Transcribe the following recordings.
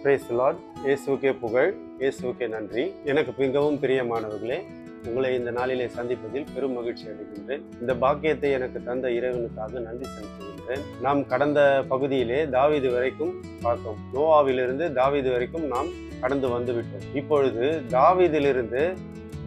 Praise the Lord. இயேசுவுக்கே புகழ், இயேசுவுக்கே நன்றி. எனக்கு மிகவும் பிரியமானவர்களே, உங்களை இந்த நாளிலே சந்திப்பதில் பெரும் மகிழ்ச்சி அடைகின்றேன். இந்த பாக்கியத்தை எனக்கு தந்த இறைவனுக்காக நன்றி செலுத்துகின்றேன். நாம் கடந்த பகுதியிலே தாவீது வரைக்கும் பார்த்தோம். நோவாவிலிருந்து தாவீது வரைக்கும் நாம் கடந்து வந்துவிட்டோம். இப்பொழுது தாவீதிலிருந்து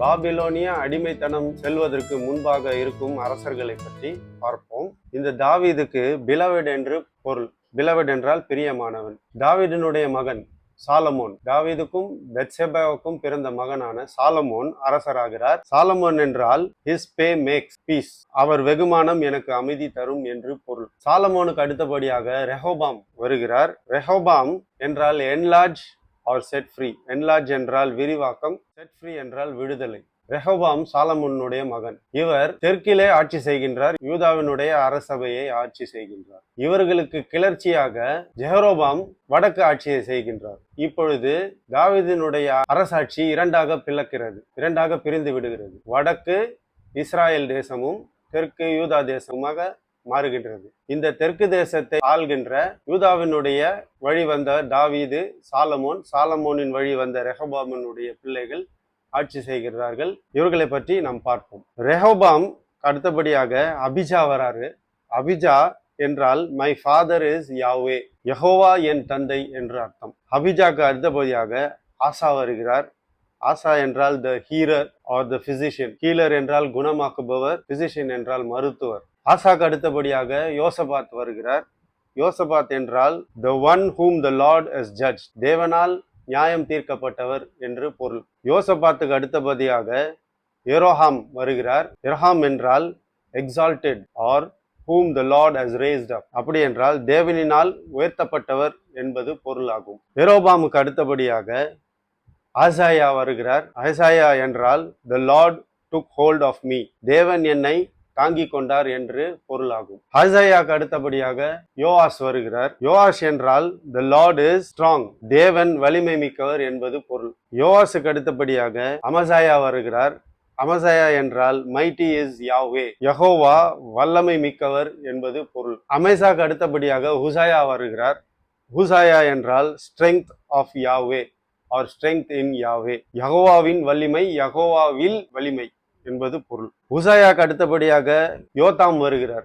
பாபிலோனிய அடிமைத்தனம் செல்வதற்கு முன்பாக இருக்கும் அரசர்களை பற்றி பார்ப்போம். இந்த தாவீதுக்கு பிலவட் என்று பொருள். பிலவட் என்றால் பிரியமானவன். தாவீதினுடைய மகன் சாலமோன், தாவீதுக்கும் பெத்செபாவுக்கும் பிறந்த மகனான சாலமோன் அரசராகிறார். சாலமோன் என்றால் ஹிஸ் பே மேக்ஸ் பீஸ், அவர் வெகுமானம் எனக்கு அமைதி தரும் என்று பொருள். சாலமோனுக்கு அடுத்தபடியாக ரெஹோபாம் வருகிறார். ரெஹோபாம் என்றால் enlarge or set free. Enlarge என்றால் விரிவாக்கம், செட் ஃப்ரீ என்றால் விடுதலை. ரெஹோபாம் சாலமோனுடைய மகன். இவர் தெற்கிலே ஆட்சி செய்கின்றார், யூதாவினுடைய அரசபையை ஆட்சி செய்கின்றார். இவர்களுக்கு கிளர்ச்சியாக ஜெரோபாம் வடக்கு ஆட்சியை செய்கின்றார். இப்பொழுது தாவீதினுடைய அரசாட்சி இரண்டாக பிரிந்து விடுகிறது. வடக்கு இஸ்ராயல் தேசமும் தெற்கு யூதா தேசமாக மாறுகின்றது. இந்த தெற்கு தேசத்தை ஆள்கின்ற யூதாவினுடைய வழி வந்த தாவீது, சாலமோனின் வழி வந்த ரெஹோபாமினுடைய பிள்ளைகள் ஆட்சி செய்கிறார்கள். இவர்களை பற்றி நாம் பார்ப்போம். ரெஹோபாம் அடுத்தபடியாக அபிஜா வராரு. அபிஜா என்றால் மை ஃபாதர் இஸ் யாவே, யெகோவா என் தந்தை என்று அர்த்தம். அபிஜாக்கு அடுத்தபடியாக ஆசா வருகிறார். ஆசா என்றால் த ஹீலர் ஆர் த பிசிஷியன். ஹீலர் என்றால் குணமாக்குபவர், பிசிஷியன் என்றால் மருத்துவர். ஆசாக்கு அடுத்தபடியாக யோசபாத் வருகிறார். யோசபாத் என்றால் the one whom the Lord has judged, தேவனால் நியாயம் தீர்க்கப்பட்டவர் என்று பொருள். யோசபாத்துக்கு அடுத்தபடியாக எரோஹாம் வருகிறார். எரோஹாம் என்றால் exalted or whom the Lord has raised up, அப்படி என்றால் தேவனினால் உயர்த்தப்பட்டவர் என்பது பொருளாகும். எரோபாமுக்கு அடுத்தபடியாக ஆசாயா வருகிறார். ஆசாயா என்றால் the Lord took hold of me, தேவன் என்னை தாங்கி கொண்டார் என்று பொருளாகும். ஆசாயாக்கு அடுத்தபடியாக யோவாஸ் வருகிறார். யோவாஸ் என்றால் the Lord is strong, தேவன் வலிமை மிக்கவர் என்பது பொருள். யோவாஸுக்கு அடுத்தபடியாக அமசாயா வருகிறார். அமசாயா என்றால் mighty is Yahweh, யெகோவா வல்லமை மிக்கவர் என்பது பொருள். அமேசாக்கு அடுத்தபடியாக ஹுசாயா வருகிறார். ஹுசாயா என்றால் strength of Yahweh or strength in Yahweh, யெகோவாவின் வலிமை, யெகோவாவில் வலிமை என்பது பொருள். உசாயாக்கு அடுத்தபடியாக யோதாம் வருகிறார்.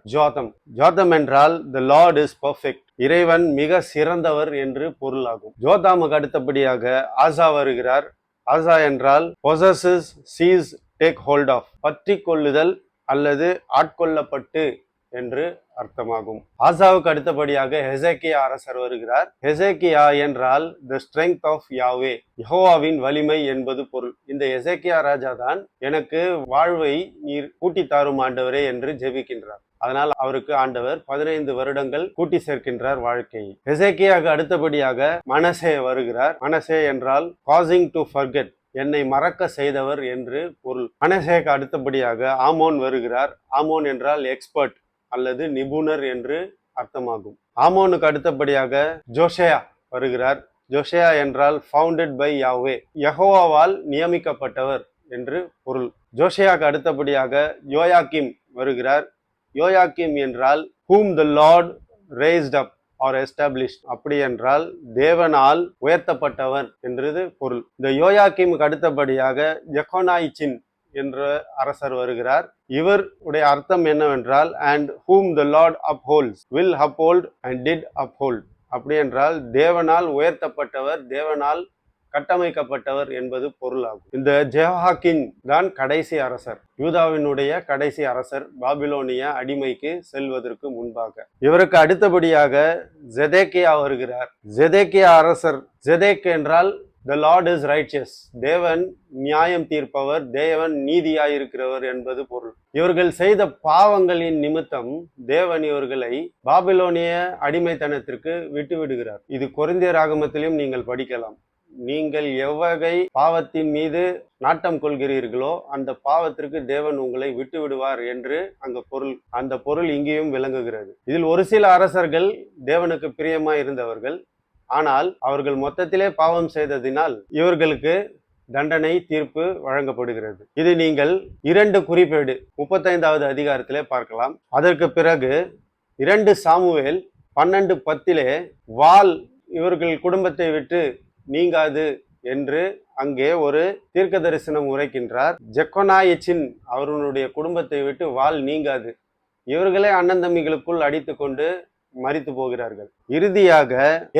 ஜோதம் என்றால் the Lord is perfect, இறைவன் மிக சிறந்தவர் என்று பொருளாகும். ஜோதாமுக்கு அடுத்தபடியாக ஆசா வருகிறார். ஆசா என்றால் possesses, seize, take hold of, பற்றி கொள்ளுதல் அல்லது ஆட்கொள்ளப்பட்டு என்று அர்த்தமாகும். ஆசாவுக்கு அடுத்தபடியாக ஹெசேக்கியா அரசர் வருகிறார். ஹெசேக்கியா என்றால் த ஸ்ட்ரெங்த் ஆஃப் யாவே, யெகோவாவின் வலிமை என்பது பொருள். இந்த ஹெசேக்கியா ராஜா தான் எனக்கு வாழ்வை நீர் கூட்டி தாரும் ஆண்டவரே என்று ஜெபிக்கின்றார். அதனால் அவருக்கு ஆண்டவர் 15 வருடங்கள் கூட்டி சேர்க்கின்றார் வாழ்க்கையை. ஹெசேக்கியாவுக்கு அடுத்தபடியாக மனசே வருகிறார். மனசே என்றால் காசிங் டு ஃபர்கெட், என்னை மறக்க செய்தவர் என்று பொருள். மனசேக்கு அடுத்தபடியாக ஆமோன் வருகிறார். ஆமோன் என்றால் எக்ஸ்பர்ட் அல்லது நிபுணர் என்று அர்த்தமாகும். ஆமோனுக்கு அடுத்தபடியாக ஜோஷேயா வருகிறார். ஜோஷேயா என்றால் ஃபவுண்டட் பை யாவே, யெகோவாவால் நியமிக்கப்பட்டவர் என்று பொருள். ஜோஷேயாக்கு அடுத்தபடியாக யோயாக்கிம் வருகிறார். யோயாக்கிம் என்றால் whom the Lord raised up or established, அப்படி என்றால் தேவனால் உயர்த்தப்பட்டவர் என்றது பொருள். இந்த யோயாக்கிமுக்கு அடுத்தபடியாக எக்கோனாய்ச்சின் என்ற அரசர் வருகிறார். இவர் உடைய அர்த்தம் என்னவென்றால் and whom the Lord upholds, will uphold and did uphold, அப்படி என்றால் தேவனால் உயர்த்தப்பட்டவர், தேவனால் கட்டமைக்கப்பட்டவர் என்பது பொருளாகும். இந்த ஜெஹோயாக்கின் தான் கடைசி அரசர், யூதாவினுடைய கடைசி அரசர், பாபிலோனிய அடிமைக்கு செல்வதற்கு முன்பாக. இவருக்கு அடுத்தபடியாக ஜெதேக்கியா வருகிறார். ஜெதேக்கியா அரசர். ஜெதேக் என்றால் the Lord is righteous, தேவன் நியாயம் தீர்ப்பவர், தேவன் நீதியாயிருக்கிறவர் என்பது பொருள். இவர்கள் செய்த பாவங்களின் நிமித்தம் தேவன் இவர்களை பாபிலோனிய அடிமைத்தனத்திற்கு விட்டுவிடுகிறார். இது கொரிந்தியர் ஆகமத்திலும் நீங்கள் படிக்கலாம். நீங்கள் எவ்வகை பாவத்தின் மீது நாட்டம் கொள்கிறீர்களோ அந்த பாவத்திற்கு தேவன் உங்களை விட்டு விடுவார் என்று அந்த பொருள் இங்கேயும் விளங்குகிறது. இதில் ஒரு சில அரசர்கள் தேவனுக்கு பிரியமா இருந்தவர்கள், ஆனால் அவர்கள் மொத்தத்திலே பாவம் செய்ததினால் இவர்களுக்கு தண்டனை தீர்ப்பு வழங்கப்படுகிறது. இது நீங்கள் 2 குறிப்பேடு 35வது அதிகாரத்திலே பார்க்கலாம். அதற்கு பிறகு 2 சாமுவேல் 12:10 வாள் இவர்கள் குடும்பத்தை விட்டு நீங்காது என்று அங்கே ஒரு தீர்க்க தரிசனம் உரைக்கின்றார். ஜெக்கொனாயச்சின் அவர்களுடைய குடும்பத்தை விட்டு வாள் நீங்காது, இவர்களே அண்ணன் தம்பிகளுக்குள் அடித்து கொண்டு மரித்து போகிறார்கள். இறுதியாக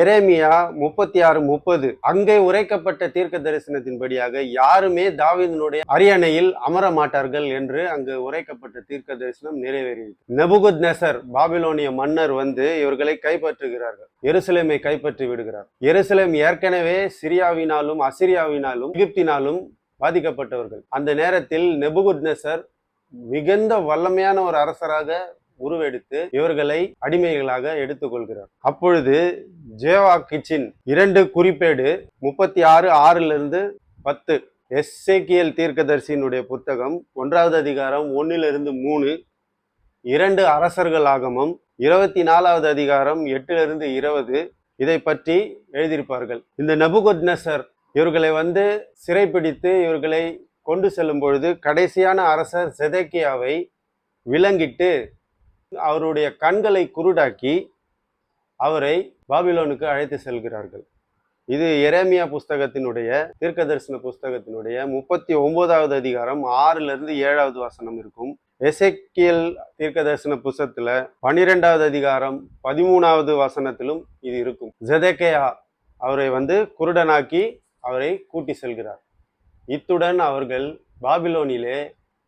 எரேமியா 36:30 அங்கே உரைக்கப்பட்ட தீர்க்க தரிசனத்தின்படியாக யாருமே தாவீதினுடைய அரியணையில் அமர மாட்டார்கள் என்று அங்கு உரைக்கப்பட்ட தீர்க்க தரிசனம் நிறைவேறியது. நெபுகத்நேசர் பாபிலோனிய மன்னர் வந்து இவர்களை கைப்பற்றுகிறார்கள், எருசலேமை கைப்பற்றி விடுகிறார். எருசலேம் ஏற்கனவே சிரியாவினாலும் அசிரியாவினாலும் எகிப்தினாலும் பாதிக்கப்பட்டவர்கள். அந்த நேரத்தில் நெபுகத்நேசர் மிகுந்த வல்லமையான ஒரு அரசராக உருவெடுத்து இவர்களை அடிமைகளாக எடுத்துக்கொள்கிறார். அப்பொழுது ஜேவாக்கிச்சின் 2 குறிப்பேடு 36:6-10 எசேக்கியேல் தீர்க்கதரிசியினுடைய புத்தகம் 1வது அதிகாரம் 1-3, 2 அரசர்களாகமம் 24வது அதிகாரம் 8-20 இதை பற்றி எழுதியிருப்பார்கள். இந்த நெபுகத்நேசர் இவர்களை வந்து சிறைப்பிடித்து இவர்களை கொண்டு செல்லும் பொழுது கடைசியான அரசர் செதேக்கியாவை விலங்கிட்டு அவருடைய கண்களை குருடாக்கி அவரை பாபிலோனுக்கு அழைத்து செல்கிறார்கள். இது எரேமியா புஸ்தகத்தினுடைய தீர்க்க தரிசன புஸ்தகத்தினுடைய 39வது அதிகாரம் 6-7 வசனம் இருக்கும். எசேக்கியேல் தீர்க்க தரிசன புஸ்தகத்துல 12வது அதிகாரம் 13வது வசனத்திலும் இது இருக்கும். செதேக்கியா அவரை வந்து குருடனாக்கி அவரை கூட்டி செல்கிறார். இத்துடன் அவர்கள் பாபிலோனிலே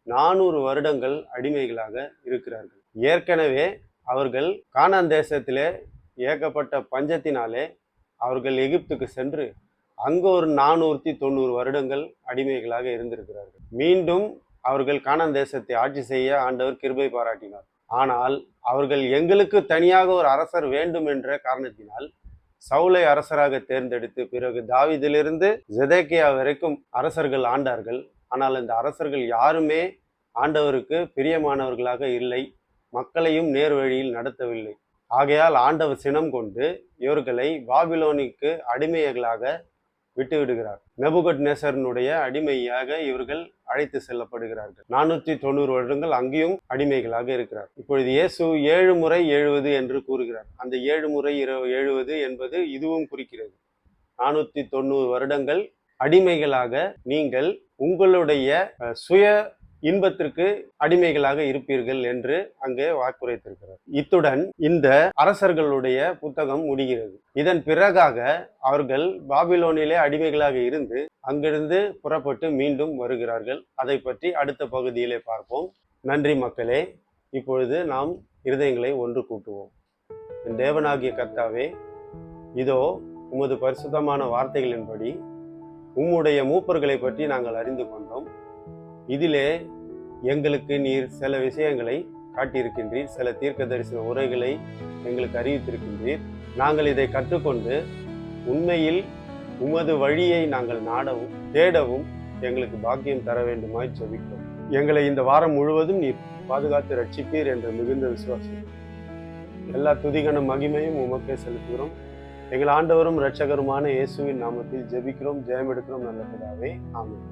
400 வருடங்கள் அடிமைகளாக இருக்கிறார்கள். ஏற்கனவே அவர்கள் கானான் தேசத்திலே ஏகப்பட்ட பஞ்சத்தினாலே அவர்கள் எகிப்துக்கு சென்று அங்கு ஒரு 490 வருடங்கள் அடிமைகளாக இருந்திருக்கிறார்கள். மீண்டும் அவர்கள் கானான் தேசத்தை ஆட்சி செய்ய ஆண்டவர் கிருபை பாராட்டினார். ஆனால் அவர்கள் எங்களுக்கு தனியாக ஒரு அரசர் வேண்டும் என்ற காரணத்தினால் சவுலை அரசராக தேர்ந்தெடுத்து பிறகு தாவீதிலிருந்து செதேக்கியா வரைக்கும் அரசர்கள் ஆண்டார்கள். ஆனால் இந்த அரசர்கள் யாருமே ஆண்டவருக்கு பிரியமானவர்களாக இல்லை, மக்களையும் நேர் வழியில் நடத்தவில்லை. ஆகையால் ஆண்டவர் சினம் கொண்டு இவர்களை பாபிலோனிக்கு அடிமைகளாக விட்டுவிடுகிறார். நெபுகத்நேசரினுடைய அடிமையாக இவர்கள் அழைத்து செல்லப்படுகிறார்கள். 490 வருடங்கள் அங்கேயும் அடிமைகளாக இருக்கிறார். இப்பொழுது இயேசு 7 முறை 70 என்று கூறுகிறார். அந்த 7 முறை 70 என்பது இதுவும் குறிக்கிறது. 490 வருடங்கள் அடிமைகளாக நீங்கள் உங்களுடைய சுய இன்பத்திற்கு அவர்கள் இருப்பீர்கள் என்று அங்கே வாக்குரைத்திருக்கிறார். இத்துடன் இந்த அரசர்களுடைய புத்தகம் முடிகிறது. இதன் பிறகாக அவர்கள் பாபிலோனிலே அடிமைகளாக இருந்து அங்கிருந்து புறப்பட்டு மீண்டும் வருகிறார்கள். அதை பற்றி அடுத்த பகுதியிலே பார்ப்போம். நன்றி மக்களே. இப்பொழுது நாம் இருதயங்களை ஒன்று கூட்டுவோம். என் தேவனாகிய கர்த்தாவே, இதோ உமது பரிசுத்தமான வார்த்தைகளின்படி உம்முடைய மூப்பர்களை பற்றி நாங்கள் அறிந்து கொண்டோம். இதிலே எங்களுக்கு நீர் சில விஷயங்களை காட்டியிருக்கின்றீர், சில தீர்க்க தரிசன உரைகளை எங்களுக்கு அறிவித்திருக்கின்றீர். நாங்கள் இதை கற்றுக்கொண்டு உண்மையில் உமது வழியை நாங்கள் நாடவும் தேடவும் எங்களுக்கு பாக்கியம் தர வேண்டுமாய் ஜெபிக்கிறோம். எங்களை இந்த வாரம் முழுவதும் நீர் பாதுகாத்து ரட்சிப்பீர் என்ற மிகுந்த விசுவாசம். எல்லா துதிகன மகிமையும் உமக்கே செலுத்துகிறோம். எங்கள் ஆண்டவரும் இரட்சகருமான இயேசுவின் நாமத்தில் ஜெபிக்கிறோம், ஜெயம் எடுக்கிறோம் நல்ல பிதாவே, ஆமென்.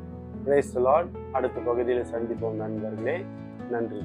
Praise the Lord. அடுத்த பகுதியில் சந்திப்போம் நண்பர்களே. நன்றி.